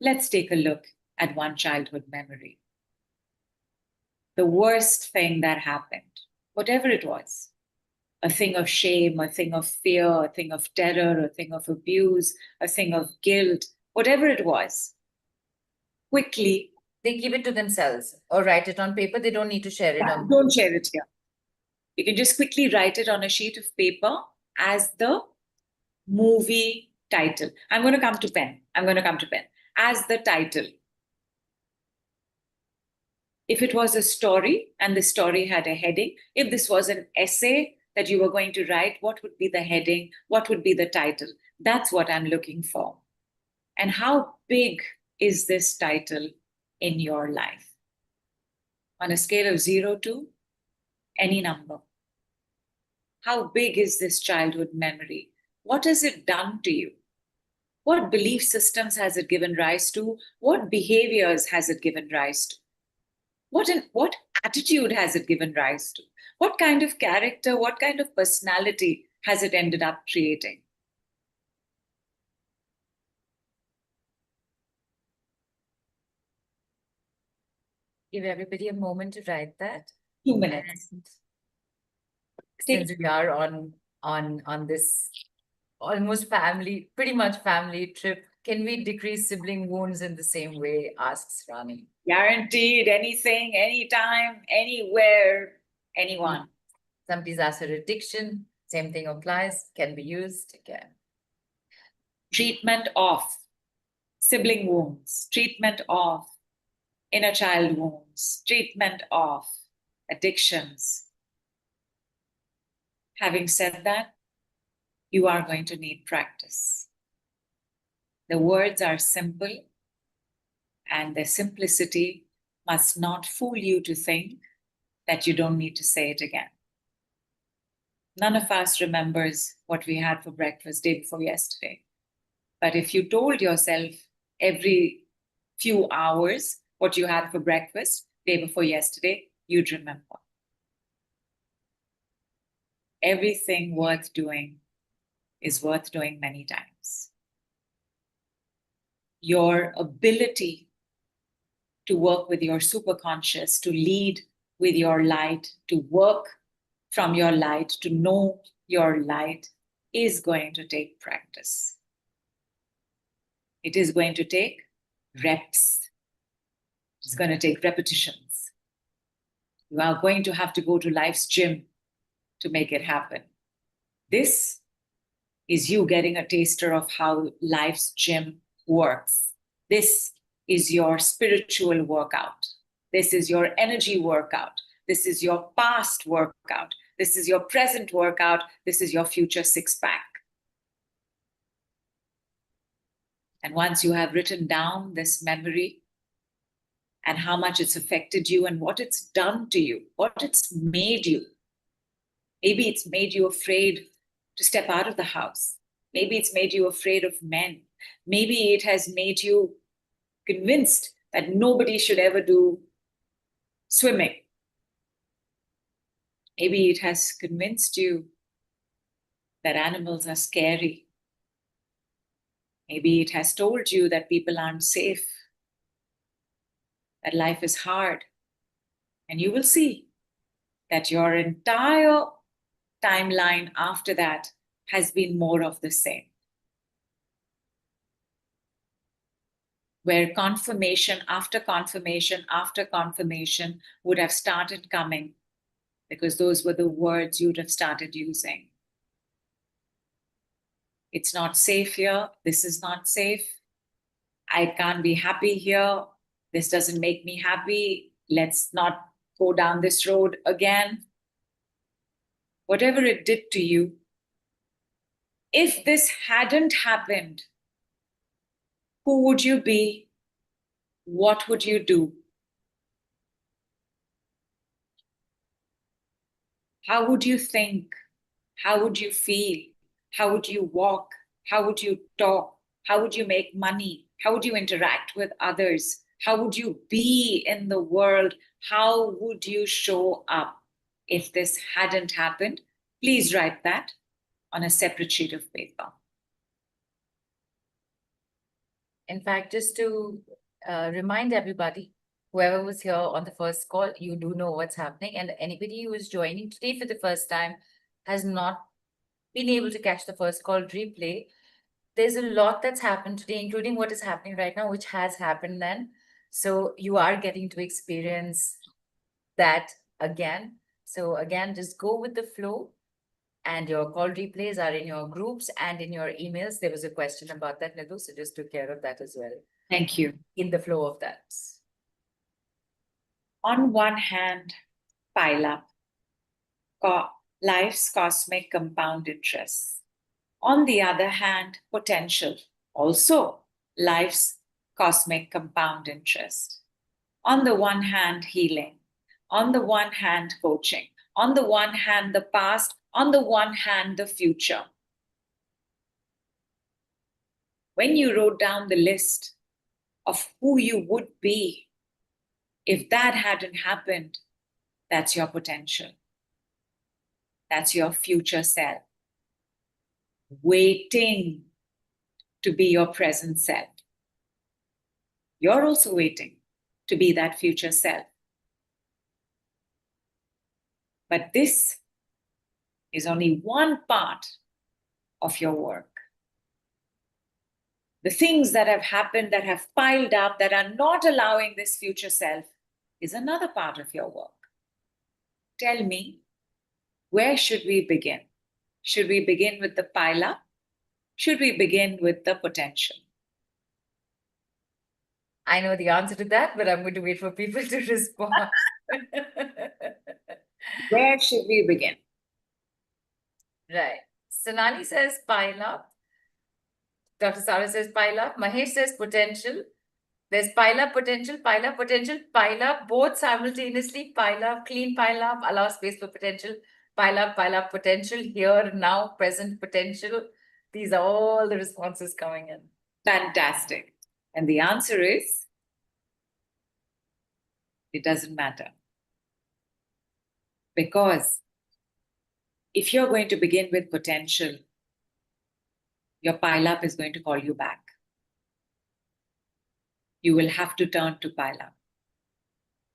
Let's take a look at one childhood memory. The worst thing that happened, whatever it was, a thing of shame, a thing of fear, a thing of terror, a thing of abuse, a thing of guilt, whatever it was, quickly. They keep it to themselves or write it on paper. They don't need to share it on. Don't share it here. You can just quickly write it on a sheet of paper as the movie title. I'm going to come to pen. As the title. If it was a story and the story had a heading, if this was an essay that you were going to write, what would be the heading? What would be the title? That's what I'm looking for. And how big is this title in your life? On a scale of 0 to any number. How big is this childhood memory? What has it done to you? What belief systems has it given rise to? What behaviors has it given rise to? What attitude has it given rise to? What kind of character, what kind of personality has it ended up creating? Give everybody a moment to write that. 2 minutes. Since we are on this almost pretty much family trip, can we decrease sibling wounds in the same way? Asks Rani. Guaranteed, anything, anytime, anywhere, anyone. Somebody's asked her addiction. Same thing applies. Can be used again. Treatment of sibling wounds, treatment of inner child wounds, treatment of addictions. Having said that, you are going to need practice. The words are simple, and their simplicity must not fool you to think that you don't need to say it again. None of us remembers what we had for breakfast day before yesterday. But if you told yourself every few hours what you had for breakfast day before yesterday, you'd remember. Everything worth doing is worth doing many times. Your ability to work with your superconscious, to lead with your light, to work from your light, to know your light is going to take practice. It is going to take reps. It's going to take repetitions. You are going to have to go to life's gym to make it happen. This is you getting a taster of how life's gym works. This is your spiritual workout. This is your energy workout. This is your past workout. This is your present workout. This is your future six-pack. And once you have written down this memory and how much it's affected you and what it's done to you, what it's made you, maybe it's made you afraid to step out of the house. Maybe it's made you afraid of men. Maybe it has made you convinced that nobody should ever do swimming. Maybe it has convinced you that animals are scary. Maybe it has told you that people aren't safe, that life is hard. And you will see that your entire timeline after that has been more of the same. Where confirmation after confirmation after confirmation would have started coming because those were the words you'd have started using. It's not safe here. This is not safe. I can't be happy here. This doesn't make me happy. Let's not go down this road again. Whatever it did to you, if this hadn't happened, who would you be? What would you do? How would you think? How would you feel? How would you walk? How would you talk? How would you make money? How would you interact with others? How would you be in the world? How would you show up if this hadn't happened? Please write that on a separate sheet of paper. In fact, just to remind everybody, whoever was here on the first call, you do know what's happening. And anybody who is joining today for the first time has not been able to catch the first call replay. There's a lot that's happened today, including what is happening right now, which has happened then. So you are getting to experience that again. So again, just go with the flow. And your call replays are in your groups and in your emails. There was a question about that, Nidhu, so just took care of that as well. Thank you. In the flow of that. On one hand, pile up life's cosmic compound interest. On the other hand, potential, also life's cosmic compound interest. On the one hand, healing. On the one hand, coaching. On the one hand, the past. On the one hand, the future. When you wrote down the list of who you would be, if that hadn't happened, that's your potential. That's your future self, waiting to be your present self. You're also waiting to be that future self. But this is only one part of your work. The things that have happened, that have piled up, that are not allowing this future self is another part of your work. Tell me, where should we begin? Should we begin with the pile up? Should we begin with the potential? I know the answer to that, but I'm going to wait for people to respond. Where should we begin? Right. Sonali says pile up. Dr. Sarah says pile up. Mahesh says potential. There's pile up, potential, pile up, both simultaneously, pile up, clean pile up, allow space for potential, pile up, potential, here, now, present potential. These are all the responses coming in. Fantastic. And the answer is, it doesn't matter. Because if you're going to begin with potential, your pile up is going to call you back. You will have to turn to pile up.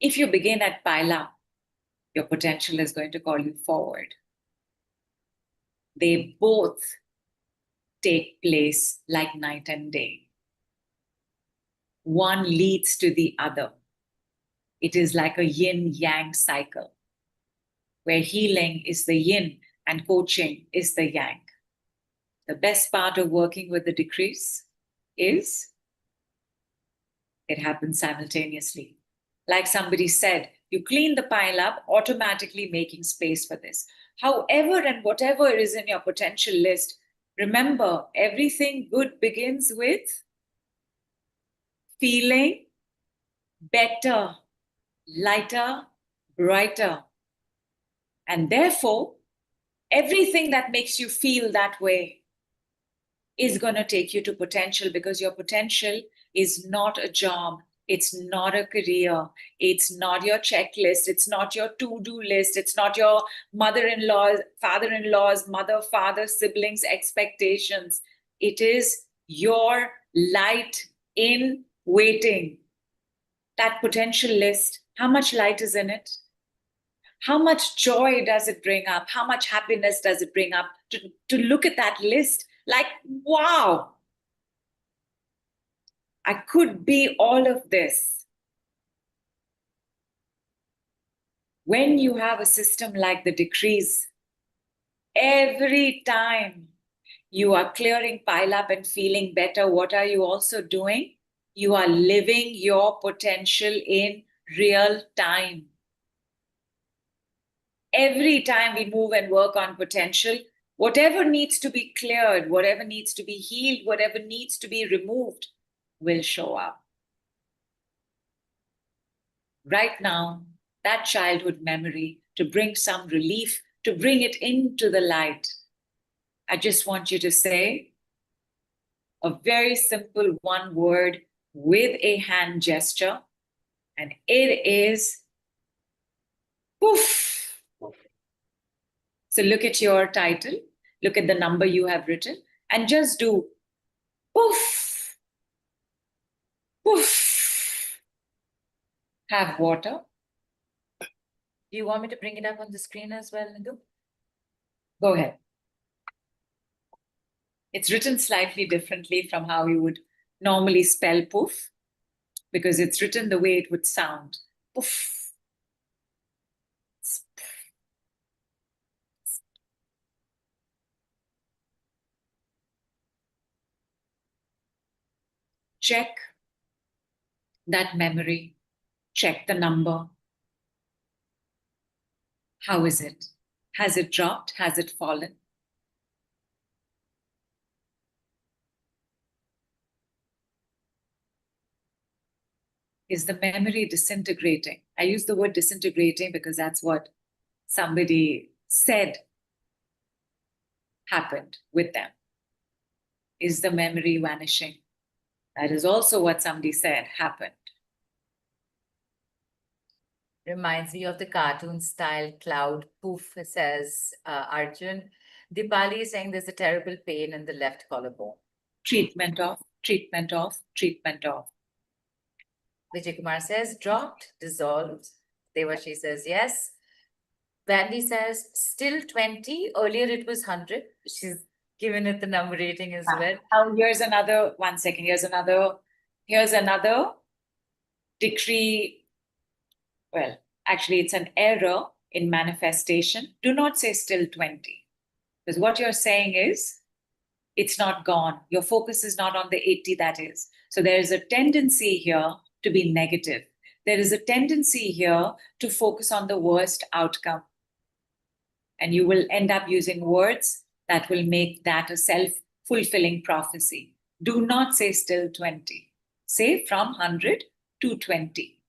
If you begin at pile up, your potential is going to call you forward. They both take place like night and day. One leads to the other. It is like a yin-yang cycle, where healing is the yin and coaching is the yang. The best part of working with the decrease is it happens simultaneously. Like somebody said, you clean the pile up, automatically making space for this. However and whatever is in your potential list, remember, everything good begins with feeling better, lighter, brighter. And therefore, everything that makes you feel that way is going to take you to potential, because your potential is not a job. It's not a career. It's not your checklist. It's not your to-do list. It's not your mother-in-law, father-in-law's, mother, father, siblings' expectations. It is your light in waiting. That potential list, how much light is in it? How much joy does it bring up? How much happiness does it bring up to look at that list? Like, wow, I could be all of this. When you have a system like the decrease, every time you are clearing pile up and feeling better, what are you also doing? You are living your potential in real time. Every time we move and work on potential, whatever needs to be cleared, whatever needs to be healed, whatever needs to be removed will show up. Right now, that childhood memory, to bring some relief, to bring it into the light, I just want you to say a very simple one word with a hand gesture, and it is poof. So look at your title, look at the number you have written, and just do poof. have water. Do you want me to bring it up on the screen as well, Nidhu? Go ahead. It's written slightly differently from how you would normally spell poof, because it's written the way it would sound. Poof. Check that memory. Check the number. How is it? Has it dropped? Has it fallen? Is the memory disintegrating? I use the word disintegrating because that's what somebody said happened with them. Is the memory vanishing? That is also what somebody said happened. Reminds me of the cartoon style cloud poof, says Arjun. Dipali is saying there's a terrible pain in the left collarbone. Treatment of, treatment of, treatment of. Vijay Kumar says dropped, dissolved. Devashi says yes. Vandy says still 20. Earlier it was 100. She's given it the number rating as well. Now here's another, 1 second, here's another decree. Well, actually it's an error in manifestation. Do not say still 20. Because what you're saying is, it's not gone. Your focus is not on the 80 that is. So there is a tendency here to be negative. There is a tendency here to focus on the worst outcome. And you will end up using words that will make that a self-fulfilling prophecy. Do not say still 20. Say from 100 to 20.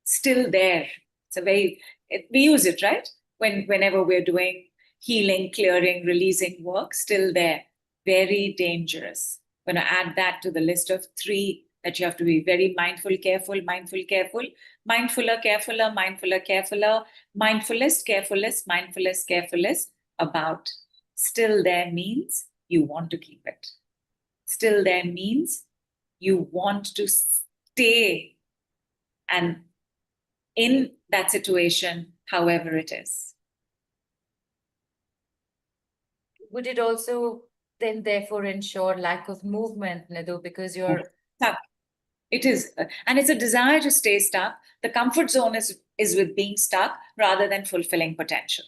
Still there. It's a very, we use it, right? Whenever we're doing healing, clearing, releasing work, still there. Very dangerous. I'm going to add that to the list of 3 that you have to be very mindful, careful, mindful, careful, mindfuler, carefuler, mindfuler, carefuler, mindfulest, carefulest, mindfulest, carefulest about. Still there means you want to keep it. Still there means you want to stay and in that situation, however it is. Would it also then therefore ensure lack of movement, Nidhu, because you're stuck? It is, and it's a desire to stay stuck. The comfort zone is with being stuck rather than fulfilling potential.